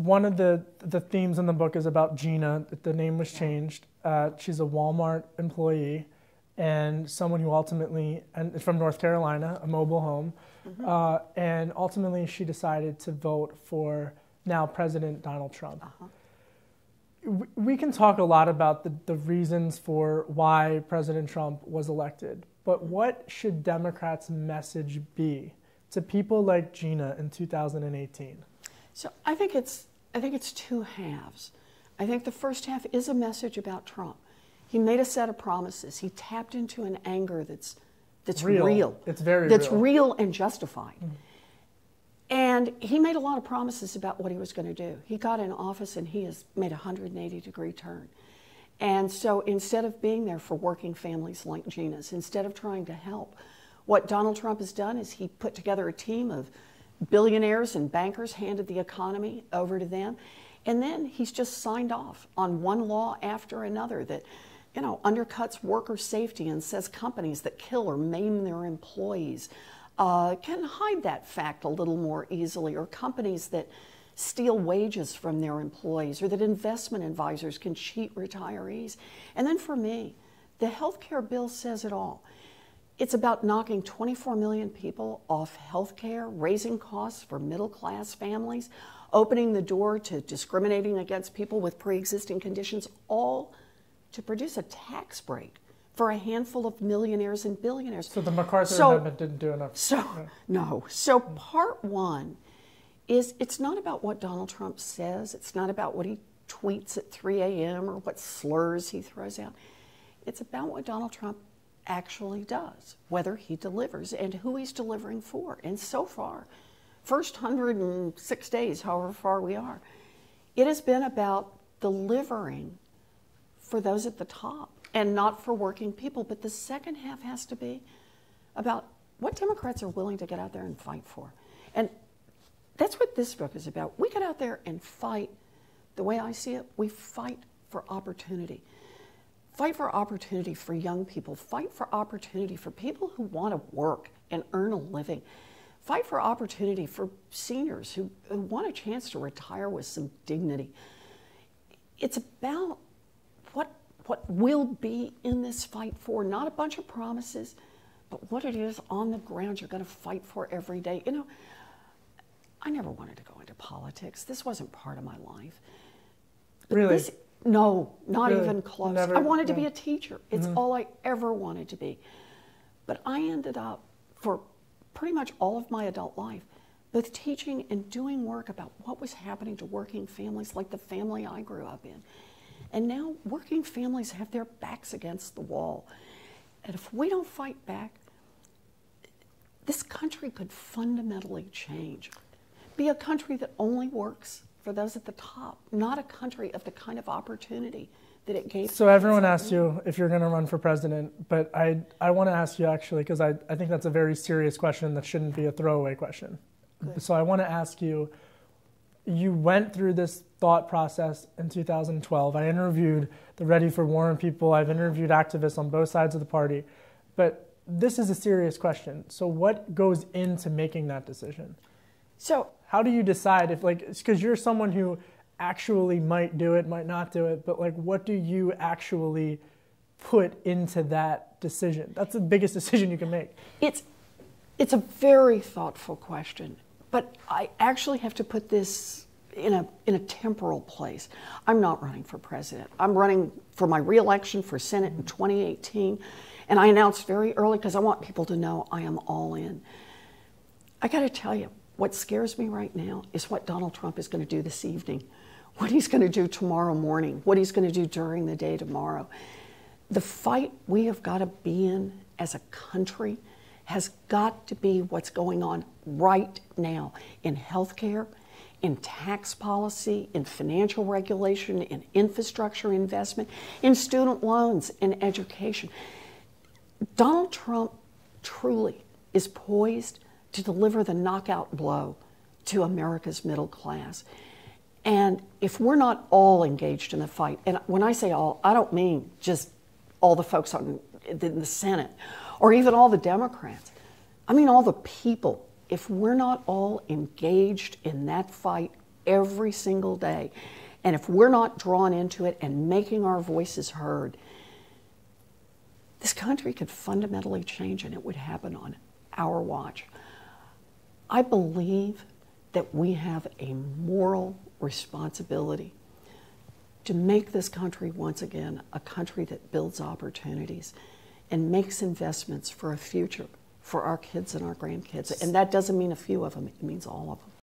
one of the themes in the book is about Gina. The name was changed. She's a Walmart employee and someone who ultimately, and from North Carolina, a mobile home, and ultimately she decided to vote for now President Donald Trump. We can talk a lot about the reasons for why President Trump was elected, but what should Democrats' message be to people like Gina in 2018? So I think it's two halves. I think the first half is a message about Trump. He made a set of promises. He tapped into an anger that's real. It's very that's real. real and justified. And he made a lot of promises about what he was going to do. He got in office and he has made a 180-degree turn. And so instead of being there for working families like Gina's, instead of trying to help, what Donald Trump has done is he put together a team of billionaires and bankers, handed the economy over to them, and then he's just signed off on one law after another that, you know, undercuts worker safety and says companies that kill or maim their employees can hide that fact a little more easily, or companies that steal wages from their employees, or that investment advisors can cheat retirees. And then for me, the health care bill says it all. It's about knocking 24 million people off health care, raising costs for middle-class families, opening the door to discriminating against people with pre-existing conditions, all to produce a tax break for a handful of millionaires and billionaires. So the McCarthy amendment didn't do enough. So part one is, it's not about what Donald Trump says. It's not about what he tweets at 3 a.m. or what slurs he throws out. It's about what Donald Trump actually does, whether he delivers and who he's delivering for. And so far, first 106 days, however far we are, it has been about delivering for those at the top and not for working people. But the second half has to be about what Democrats are willing to get out there and fight for. And that's what this book is about. We get out there and fight. The way I see it, we fight for opportunity. Fight for opportunity for young people. Fight for opportunity for people who want to work and earn a living. Fight for opportunity for seniors who want a chance to retire with some dignity. It's about what will be in this fight for, not a bunch of promises, but what it is on the ground you're going to fight for every day. You know, I never wanted to go into politics. This wasn't part of my life. Really? No, not Really? even close. Never, I wanted to be a teacher. It's all I ever wanted to be. But I ended up, for pretty much all of my adult life, both teaching and doing work about what was happening to working families like the family I grew up in. And now working families have their backs against the wall. And if we don't fight back, this country could fundamentally change. Be a country that only works for those at the top, not a country of the kind of opportunity that it gave. So everyone asks you if you're going to run for president, but I want to ask you actually, because I think that's a very serious question that shouldn't be a throwaway question. Good. So I want to ask you, you went through this thought process in 2012. I interviewed the Ready for Warren people. I've interviewed activists on both sides of the party. But this is a serious question. So what goes into making that decision? So how do you decide if, like, because you're someone who actually might do it, might not do it, but like, what do you actually put into that decision? That's the biggest decision you can make. It's a very thoughtful question, but I actually have to put this in a temporal place. I'm not running for president. I'm running for my re-election for Senate in 2018, and I announced very early because I want people to know I am all in. I got to tell you, what scares me right now is what Donald Trump is going to do this evening, what he's going to do tomorrow morning, what he's going to do during the day tomorrow. The fight we have got to be in as a country has got to be what's going on right now in healthcare, in tax policy, in financial regulation, in infrastructure investment, in student loans, in education. Donald Trump truly is poised to deliver the knockout blow to America's middle class. And if we're not all engaged in the fight, and when I say all, I don't mean just all the folks in the Senate or even all the Democrats. I mean all the people. If we're not all engaged in that fight every single day. And if we're not drawn into it and making our voices heard, this country could fundamentally change, and it would happen on our watch. I believe that we have a moral responsibility to make this country once again a country that builds opportunities and makes investments for a future for our kids and our grandkids. And that doesn't mean a few of them, it means all of them.